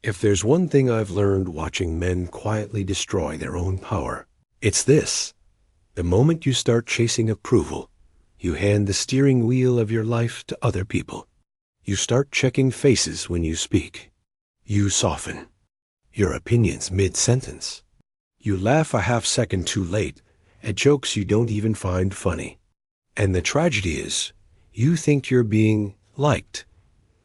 If there's one thing I've learned watching men quietly destroy their own power, it's this. The moment you start chasing approval, you hand the steering wheel of your life to other people. You start checking faces when you speak. You soften your opinions mid-sentence. You laugh a half-second too late at jokes you don't even find funny. And the tragedy is, you think you're being liked,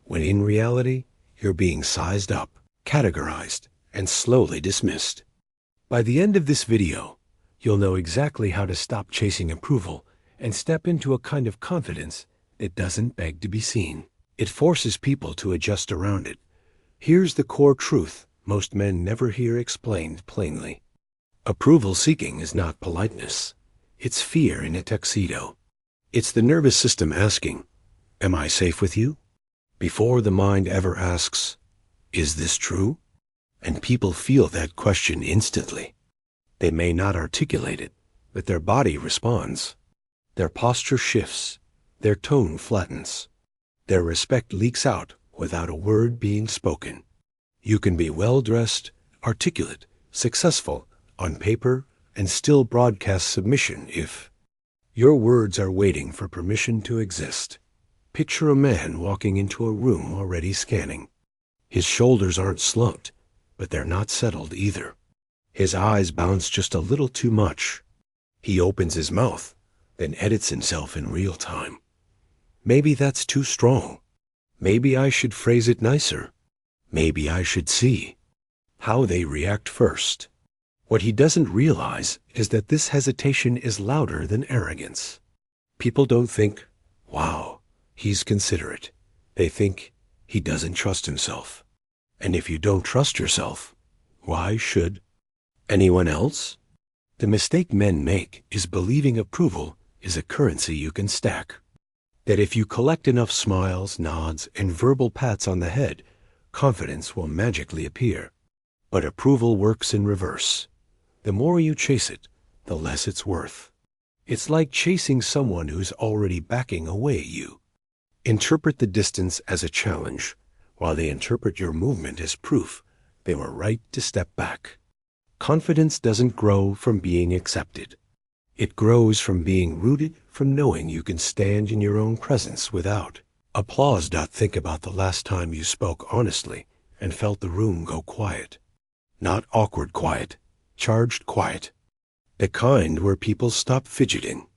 when in reality, you're being sized up, categorized, and slowly dismissed. By the end of this video, you'll know exactly how to stop chasing approval and step into a kind of confidence that doesn't beg to be seen. It forces people to adjust around it. Here's the core truth most men never hear explained plainly. Approval seeking is not politeness. It's fear in a tuxedo. It's the nervous system asking, "Am I safe with you?" before the mind ever asks, "Is this true?" And people feel that question instantly. They may not articulate it, but their body responds. Their posture shifts. Their tone flattens. Their respect leaks out without a word being spoken. You can be well-dressed, articulate, successful, on paper, and still broadcast submission if your words are waiting for permission to exist. Picture a man walking into a room already scanning. His shoulders aren't slumped, but they're not settled either. His eyes bounce just a little too much. He opens his mouth, then edits himself in real time. Maybe that's too strong. Maybe I should phrase it nicer. Maybe I should see how they react first. What he doesn't realize is that this hesitation is louder than arrogance. People don't think, "Wow, he's considerate." They think, "He doesn't trust himself." And if you don't trust yourself, why should anyone else? The mistake men make is believing approval is a currency you can stack. That if you collect enough smiles, nods, and verbal pats on the head, confidence will magically appear. But approval works in reverse. The more you chase it, the less it's worth. It's like chasing someone who's already backing away you. Interpret the distance as a challenge, while they interpret your movement as proof they were right to step back. Confidence doesn't grow from being accepted. It grows from being rooted from knowing you can stand in your own presence without applause. Think about the last time you spoke honestly and felt the room go quiet. Not awkward quiet, charged quiet. The kind where people stop fidgeting.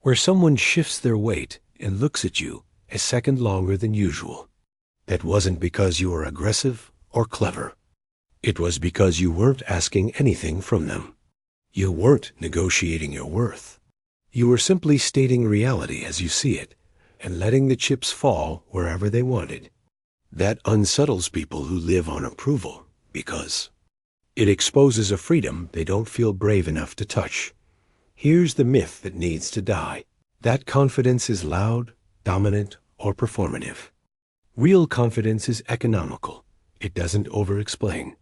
Where someone shifts their weight and looks at you a second longer than usual. That wasn't because you were aggressive or clever. It was because you weren't asking anything from them. You weren't negotiating your worth. You were simply stating reality as you see it and letting the chips fall wherever they wanted. That unsettles people who live on approval because it exposes a freedom they don't feel brave enough to touch. Here's the myth that needs to die. That confidence is loud, dominant, or performative. Real confidence is economical. It doesn't over-explain.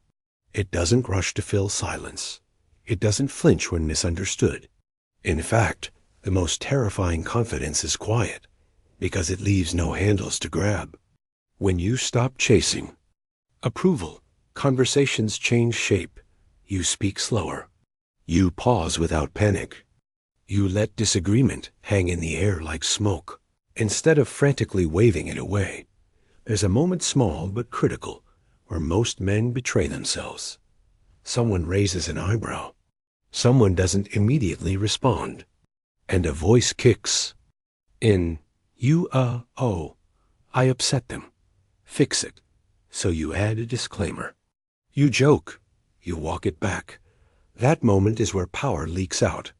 It doesn't rush to fill silence. It doesn't flinch when misunderstood. In fact, the most terrifying confidence is quiet, because it leaves no handles to grab. When you stop chasing approval, conversations change shape. You speak slower. You pause without panic. You let disagreement hang in the air like smoke, instead of frantically waving it away. There's a moment small but critical where most men betray themselves. Someone raises an eyebrow. Someone doesn't immediately respond. And a voice kicks in. I upset them. Fix it. So you add a disclaimer. You joke. You walk it back. That moment is where power leaks out.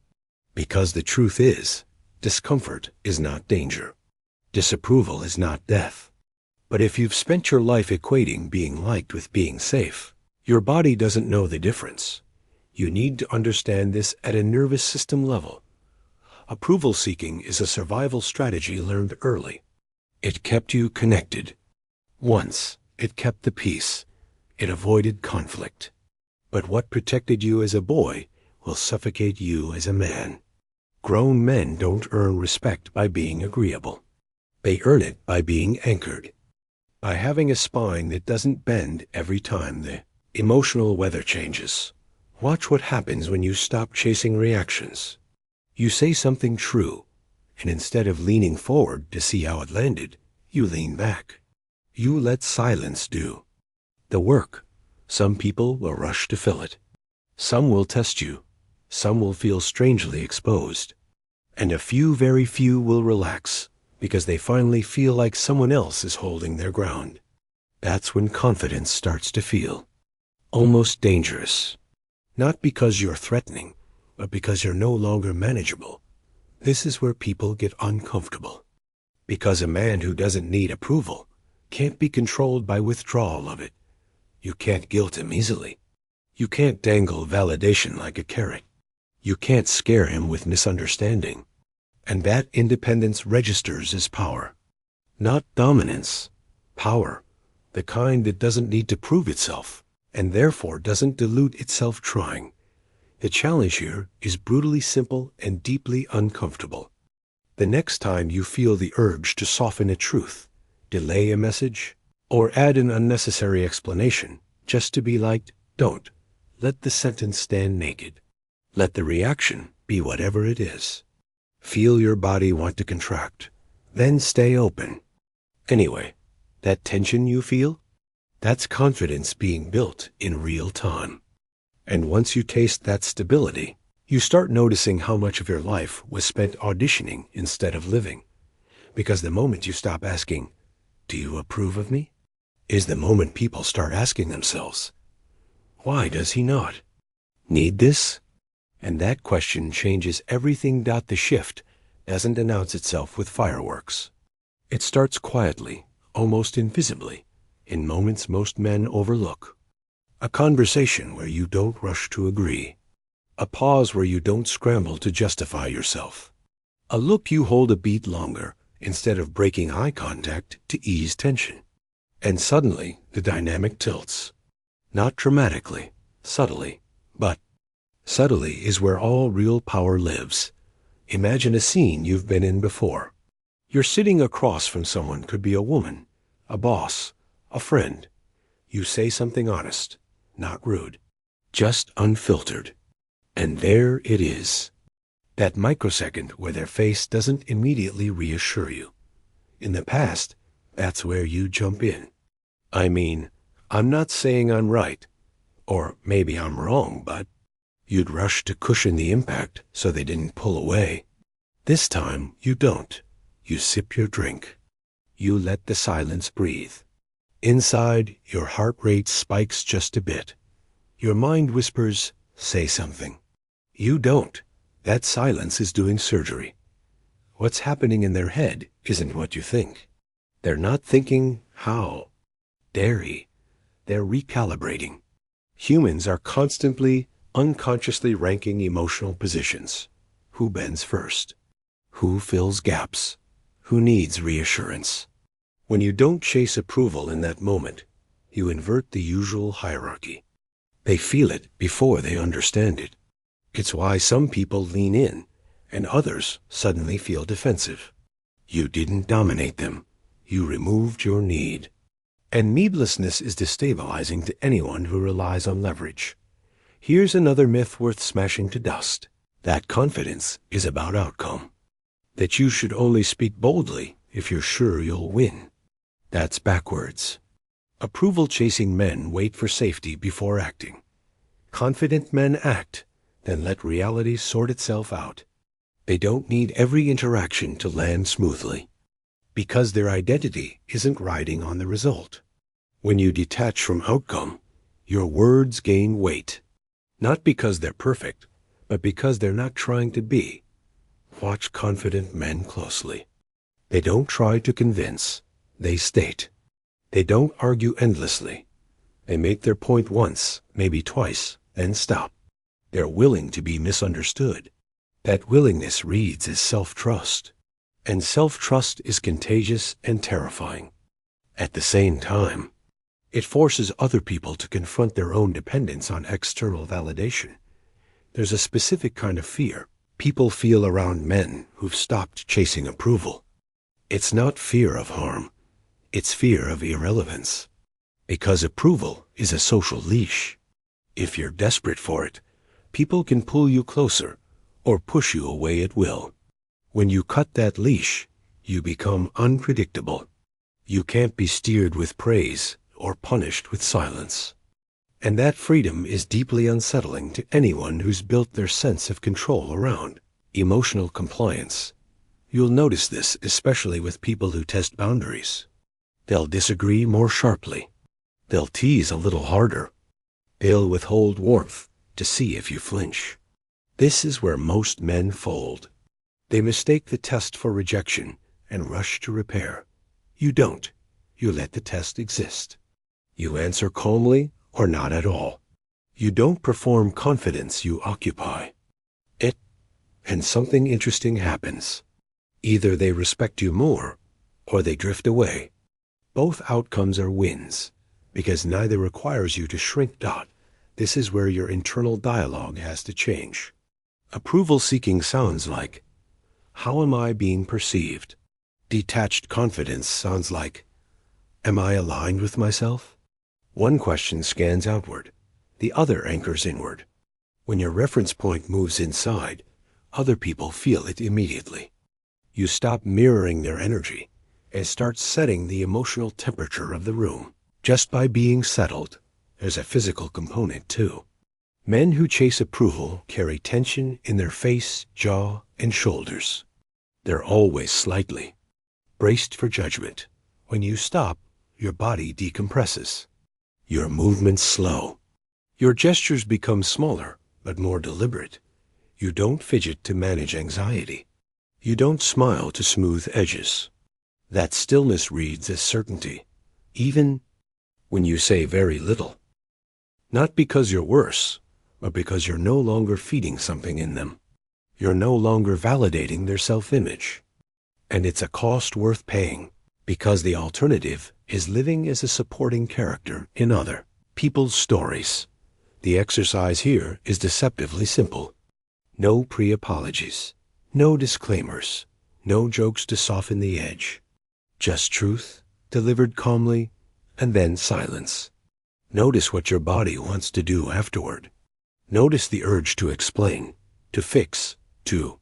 Because the truth is, discomfort is not danger. Disapproval is not death. But if you've spent your life equating being liked with being safe, your body doesn't know the difference. You need to understand this at a nervous system level. Approval seeking is a survival strategy learned early. It kept you connected. Once, it kept the peace. It avoided conflict. But what protected you as a boy will suffocate you as a man. Grown men don't earn respect by being agreeable. They earn it by being anchored. by having a spine that doesn't bend every time the emotional weather changes. Watch what happens when you stop chasing reactions. You say something true, and instead of leaning forward to see how it landed, you lean back. You let silence do the work. Some people will rush to fill it. Some will test you. Some will feel strangely exposed. And a few, very few, will relax because they finally feel like someone else is holding their ground. That's when confidence starts to feel almost dangerous. Not because you're threatening, but because you're no longer manageable. This is where people get uncomfortable. Because a man who doesn't need approval can't be controlled by withdrawal of it. You can't guilt him easily. You can't dangle validation like a carrot. You can't scare him with misunderstanding. And that independence registers as power. Not dominance. Power. The kind that doesn't need to prove itself, and therefore doesn't dilute itself trying. The challenge here is brutally simple and deeply uncomfortable. The next time you feel the urge to soften a truth, delay a message, or add an unnecessary explanation, just to be liked, don't. Let the sentence stand naked. Let the reaction be whatever it is. Feel your body want to contract. Then stay open. Anyway, that tension you feel? That's confidence being built in real time. And once you taste that stability, you start noticing how much of your life was spent auditioning instead of living. Because the moment you stop asking, "Do you approve of me?" is the moment people start asking themselves, "Why does he not need this?" And that question changes everything. The shift doesn't announce itself with fireworks. It starts quietly, almost invisibly, in moments most men overlook. A conversation where you don't rush to agree. A pause where you don't scramble to justify yourself. A look you hold a beat longer instead of breaking eye contact to ease tension. And suddenly the dynamic tilts. Not dramatically, subtly, but subtly is where all real power lives. Imagine a scene you've been in before. You're sitting across from someone, could be a woman, a boss, a friend. You say something honest, not rude, just unfiltered. And there it is. That microsecond where their face doesn't immediately reassure you. In the past, that's where you jump in. I mean, I'm not saying I'm right, or maybe I'm wrong, but you'd rush to cushion the impact so they didn't pull away. This time, you don't. You sip your drink. You let the silence breathe. Inside, your heart rate spikes just a bit. Your mind whispers, "Say something." You don't. That silence is doing surgery. What's happening in their head isn't what you think. They're not thinking, "How dare he?" They're recalibrating. Humans are constantly, unconsciously ranking emotional positions. Who bends first? Who fills gaps? Who needs reassurance? When you don't chase approval in that moment, you invert the usual hierarchy. They feel it before they understand it. It's why some people lean in, and others suddenly feel defensive. You didn't dominate them. You removed your need. And needlessness is destabilizing to anyone who relies on leverage. Here's another myth worth smashing to dust. That confidence is about outcome. That you should only speak boldly if you're sure you'll win. That's backwards. Approval-chasing men wait for safety before acting. Confident men act, then let reality sort itself out. They don't need every interaction to land smoothly, because their identity isn't riding on the result. When you detach from outcome, your words gain weight, not because they're perfect, but because they're not trying to be. Watch confident men closely. They don't try to convince, they state. They don't argue endlessly. They make their point once, maybe twice, then stop. They're willing to be misunderstood. That willingness reads as self-trust. And self-trust is contagious and terrifying. At the same time, it forces other people to confront their own dependence on external validation. There's a specific kind of fear people feel around men who've stopped chasing approval. It's not fear of harm. It's fear of irrelevance. Because approval is a social leash. If you're desperate for it, people can pull you closer or push you away at will. When you cut that leash, you become unpredictable. You can't be steered with praise or punished with silence. And that freedom is deeply unsettling to anyone who's built their sense of control around emotional compliance. You'll notice this especially with people who test boundaries. They'll disagree more sharply. They'll tease a little harder. They'll withhold warmth to see if you flinch. This is where most men fold. They mistake the test for rejection and rush to repair. You don't. You let the test exist. You answer calmly or not at all. You don't perform confidence, you occupy it. And something interesting happens. Either they respect you more or they drift away. Both outcomes are wins, because neither requires you to shrink. This is where your internal dialogue has to change. Approval-seeking sounds like, how am I being perceived? Detached confidence sounds like, am I aligned with myself? One question scans outward, the other anchors inward. When your reference point moves inside, other people feel it immediately. You stop mirroring their energy and start setting the emotional temperature of the room. Just by being settled, there's a physical component too. Men who chase approval carry tension in their face, jaw, and shoulders. They're always slightly braced for judgment. When you stop, your body decompresses. Your movements slow. Your gestures become smaller, but more deliberate. You don't fidget to manage anxiety. You don't smile to smooth edges. That stillness reads as certainty, even when you say very little. Not because you're worse, but because you're no longer feeding something in them. You're no longer validating their self-image. And it's a cost worth paying, because the alternative is living as a supporting character in other people's stories. The exercise here is deceptively simple. No pre-apologies, no disclaimers, no jokes to soften the edge. Just truth, delivered calmly, and then silence. Notice what your body wants to do afterward. Notice the urge to explain, to fix, to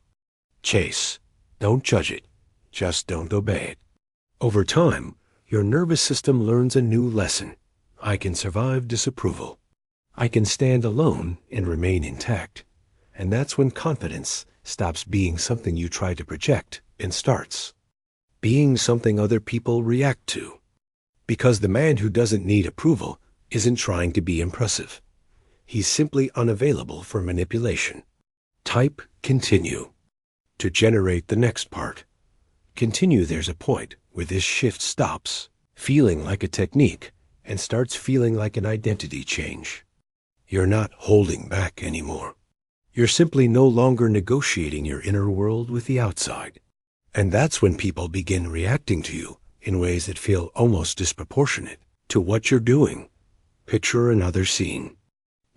chase. Don't judge it, just don't obey it. Over time, your nervous system learns a new lesson. I can survive disapproval. I can stand alone and remain intact. And that's when confidence stops being something you try to project and starts being something other people react to. Because the man who doesn't need approval isn't trying to be impressive. He's simply unavailable for manipulation. Type continue. To generate the next part. Continue, there's a point where this shift stops feeling like a technique and starts feeling like an identity change. You're not holding back anymore. You're simply no longer negotiating your inner world with the outside. And that's when people begin reacting to you in ways that feel almost disproportionate to what you're doing. Picture another scene.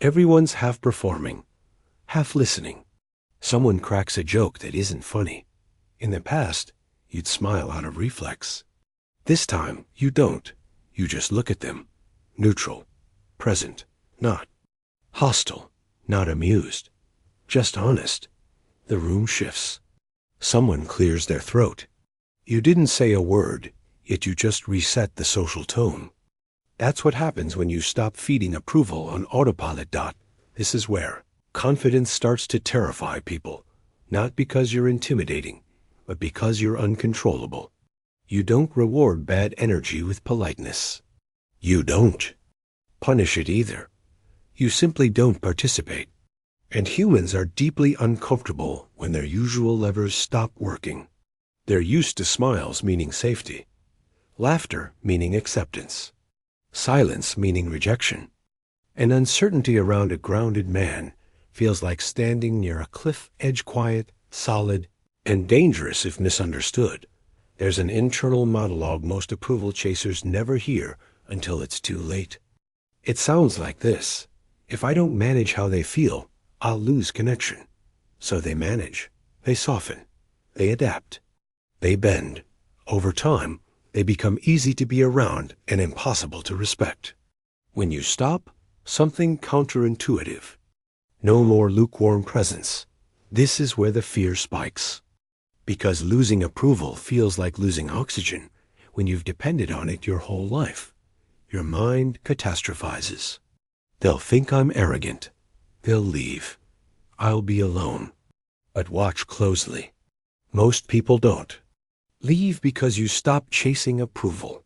Everyone's half performing, half listening. Someone cracks a joke that isn't funny. In the past, you'd smile out of reflex. This time, you don't. You just look at them. Neutral, present, not hostile, not amused, just honest. The room shifts. Someone clears their throat. You didn't say a word, yet you just reset the social tone. That's what happens when you stop feeding approval on autopilot. This is where confidence starts to terrify people, not because you're intimidating, but because you're uncontrollable. You don't reward bad energy with politeness. You don't punish it either. You simply don't participate. And humans are deeply uncomfortable when their usual levers stop working. They're used to smiles meaning safety, laughter meaning acceptance, silence meaning rejection. And uncertainty around a grounded man feels like standing near a cliff edge, quiet, solid, and dangerous if misunderstood. There's an internal monologue most approval chasers never hear until it's too late. It sounds like this: if I don't manage how they feel, I'll lose connection. So they manage, they soften, they adapt, they bend. Over time, They become easy to be around and impossible to respect. When you stop, something counterintuitive. No more lukewarm presence. This is where the fear spikes. Because losing approval feels like losing oxygen when you've depended on it your whole life. Your mind catastrophizes. They'll think I'm arrogant. They'll leave. I'll be alone. But watch closely. Most people don't. Leave because you stop chasing approval.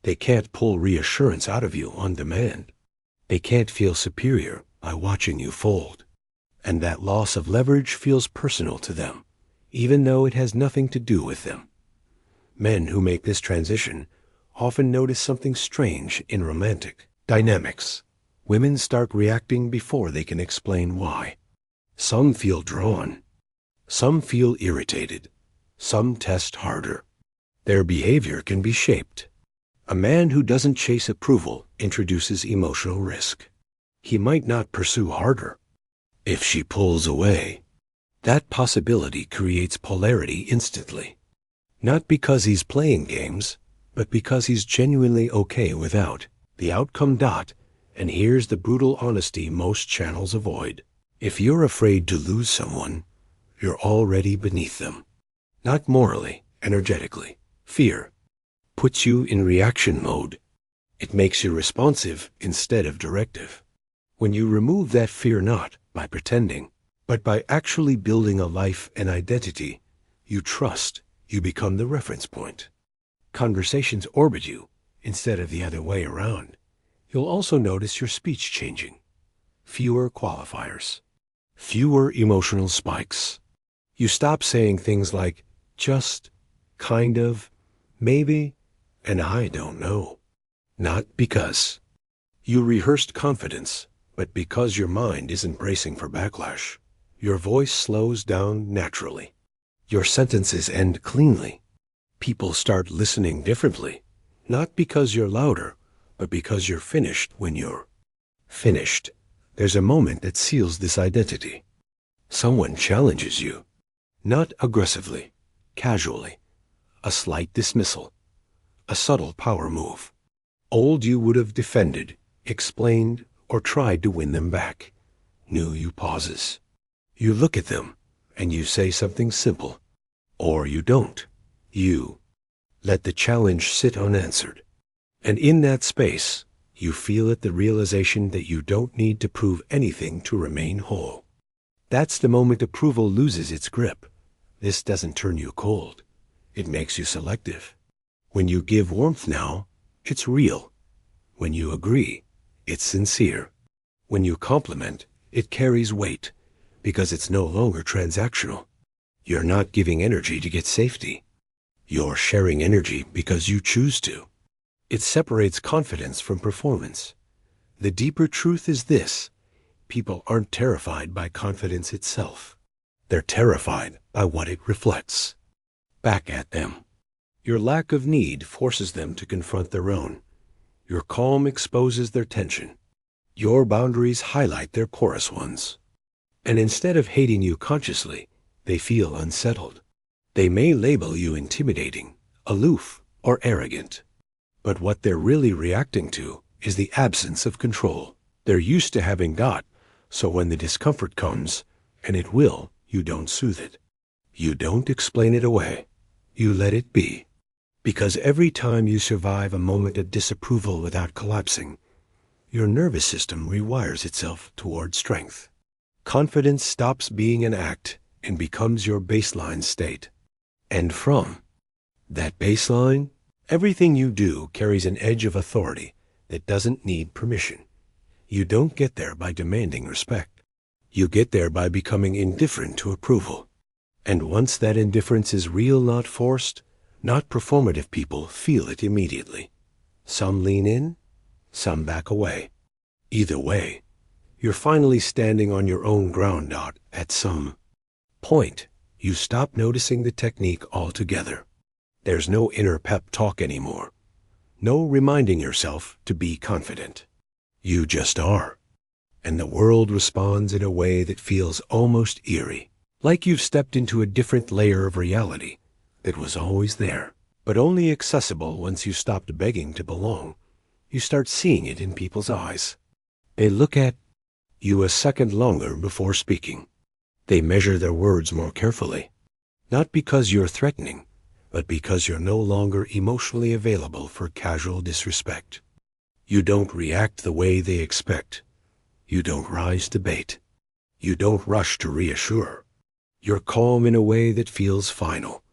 They can't pull reassurance out of you on demand. They can't feel superior by watching you fold. And that loss of leverage feels personal to them, even though it has nothing to do with them. Men who make this transition often notice something strange in romantic dynamics. Women start reacting before they can explain why. Some feel drawn. Some feel irritated. Some test harder. Their behavior can be shaped. A man who doesn't chase approval introduces emotional risk. He might not pursue harder. If she pulls away, that possibility creates polarity instantly. Not because he's playing games, but because he's genuinely okay without the outcome. And here's the brutal honesty most channels avoid. If you're afraid to lose someone, you're already beneath them. Not morally, energetically. Fear puts you in reaction mode. It makes you responsive instead of directive. When you remove that fear not by pretending, but by actually building a life and identity you trust, you become the reference point. Conversations orbit you instead of the other way around. You'll also notice your speech changing. Fewer qualifiers. Fewer emotional spikes. You stop saying things like, just, kind of, maybe, and I don't know. Not because you rehearsed confidence, but because your mind isn't bracing for backlash. Your voice slows down naturally. Your sentences end cleanly. People start listening differently, not because you're louder, but because you're finished when you're finished. There's a moment that seals this identity. Someone challenges you, not aggressively, casually, a slight dismissal, a subtle power move. Old you would have defended, explained, or tried to win them back. New you pauses. You look at them, and you say something simple. Or you don't. You let the challenge sit unanswered. And in that space, you feel it, the realization that you don't need to prove anything to remain whole. That's the moment approval loses its grip. This doesn't turn you cold. It makes you selective. When you give warmth now, it's real. When you agree, it's sincere. When you compliment, it carries weight, because it's no longer transactional. You're not giving energy to get safety. You're sharing energy because you choose to. It separates confidence from performance. The deeper truth is this: people aren't terrified by confidence itself. They're terrified by what it reflects back at them. Your lack of need forces them to confront their own. Your calm exposes their tension. Your boundaries highlight their porous ones. And instead of hating you consciously, they feel unsettled. They may label you intimidating, aloof, or arrogant. But what they're really reacting to is the absence of control. They're used to having got, so when the discomfort comes, and it will, you don't soothe it. You don't explain it away. You let it be. Because every time you survive a moment of disapproval without collapsing, your nervous system rewires itself toward strength. Confidence stops being an act and becomes your baseline state. And from that baseline, everything you do carries an edge of authority that doesn't need permission. You don't get there by demanding respect. You get there by becoming indifferent to approval. And once that indifference is real, not forced, not performative, people feel it immediately. Some lean in, some back away. Either way, you're finally standing on your own ground. At some point, you stop noticing the technique altogether. There's no inner pep talk anymore. No reminding yourself to be confident. You just are. And the world responds in a way that feels almost eerie, like you've stepped into a different layer of reality that was always there. but only accessible once you stopped begging to belong. You start seeing it in people's eyes. They look at you a second longer before speaking. They measure their words more carefully, not because you're threatening, but because you're no longer emotionally available for casual disrespect. You don't react the way they expect. You don't rise to bait. You don't rush to reassure. You're calm in a way that feels final.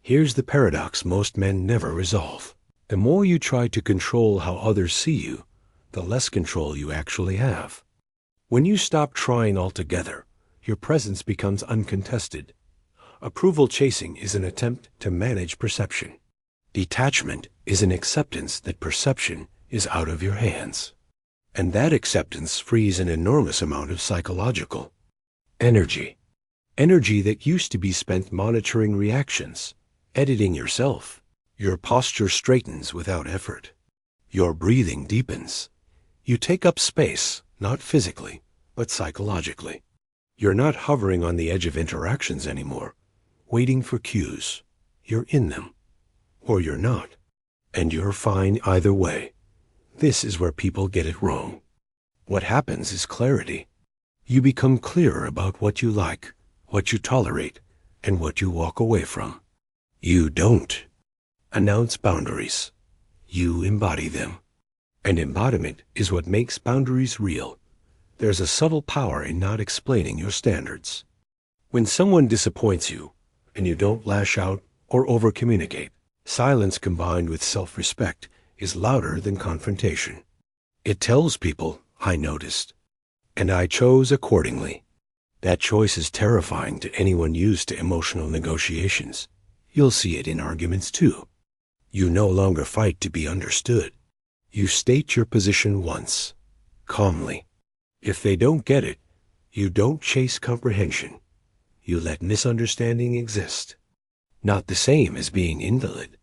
Here's the paradox most men never resolve. The more you try to control how others see you, the less control you actually have. When you stop trying altogether, your presence becomes uncontested. Approval chasing is an attempt to manage perception. Detachment is an acceptance that perception is out of your hands. And that acceptance frees an enormous amount of psychological energy. Energy that used to be spent monitoring reactions, editing yourself. Your posture straightens without effort. Your breathing deepens. You take up space, not physically, but psychologically. You're not hovering on the edge of interactions anymore, waiting for cues. You're in them, or you're not, and you're fine either way. This is where people get it wrong. What happens is clarity. You become clearer about what you like, what you tolerate, and what you walk away from. You don't announce boundaries. You embody them. And embodiment is what makes boundaries real. There's a subtle power in not explaining your standards. When someone disappoints you, and you don't lash out or over-communicate, silence combined with self-respect is louder than confrontation. It tells people, I noticed, and I chose accordingly. That choice is terrifying to anyone used to emotional negotiations. You'll see it in arguments too. You no longer fight to be understood. You state your position once, calmly. If they don't get it, you don't chase comprehension. You let misunderstanding exist. Not the same as being indolent.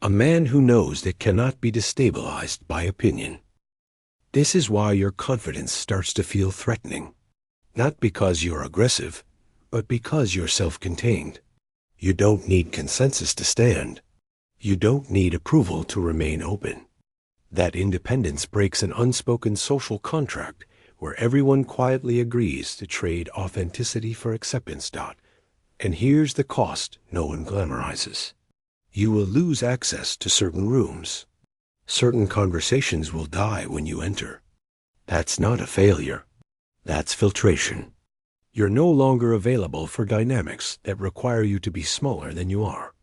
A man who knows that cannot be destabilized by opinion. This is why your confidence starts to feel threatening. Not because you're aggressive, but because you're self-contained. You don't need consensus to stand. You don't need approval to remain open. That independence breaks an unspoken social contract where everyone quietly agrees to trade authenticity for acceptance. And here's the cost no one glamorizes. You will lose access to certain rooms. Certain conversations will die when you enter. That's not a failure. That's filtration. You're no longer available for dynamics that require you to be smaller than you are.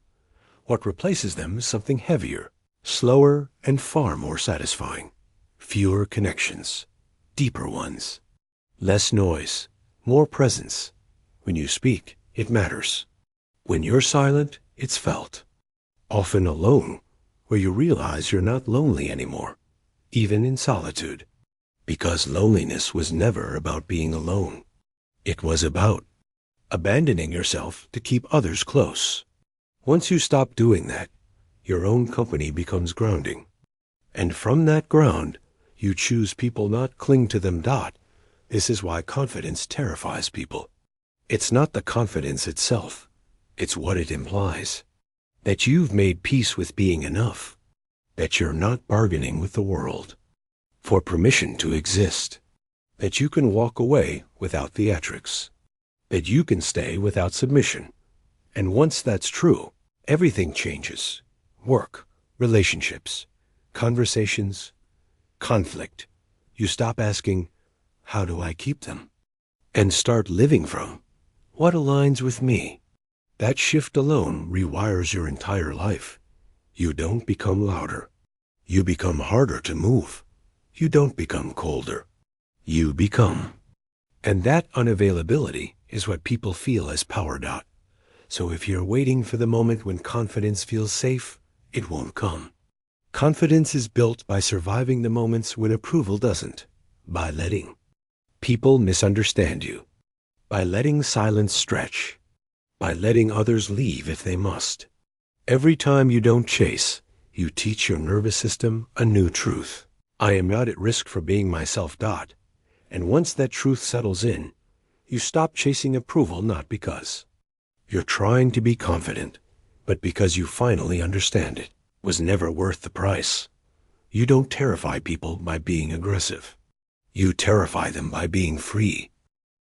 What replaces them is something heavier, slower, and far more satisfying. Fewer connections, deeper ones. Less noise, more presence. When you speak, it matters. When you're silent, it's felt. Often alone, where you realize you're not lonely anymore, even in solitude. Because loneliness was never about being alone. It was about abandoning yourself to keep others close. Once you stop doing that, your own company becomes grounding. And from that ground, you choose people, not cling to them. This is why confidence terrifies people. It's not the confidence itself. It's what it implies. That you've made peace with being enough. That you're not bargaining with the world for permission to exist. That you can walk away without theatrics. That you can stay without submission. And once that's true, everything changes. Work, relationships, conversations, conflict. You stop asking, how do I keep them? And start living from, what aligns with me? That shift alone rewires your entire life. You don't become louder. You become harder to move. You don't become colder. You become. And that unavailability is what people feel as power. So if you're waiting for the moment when confidence feels safe, it won't come. Confidence is built by surviving the moments when approval doesn't, by letting people misunderstand you, by letting silence stretch, by letting others leave if they must. Every time you don't chase, you teach your nervous system a new truth. I am not at risk for being myself. And once that truth settles in, you stop chasing approval, not because you're trying to be confident, but because you finally understand it was never worth the price. You don't terrify people by being aggressive. You terrify them by being free.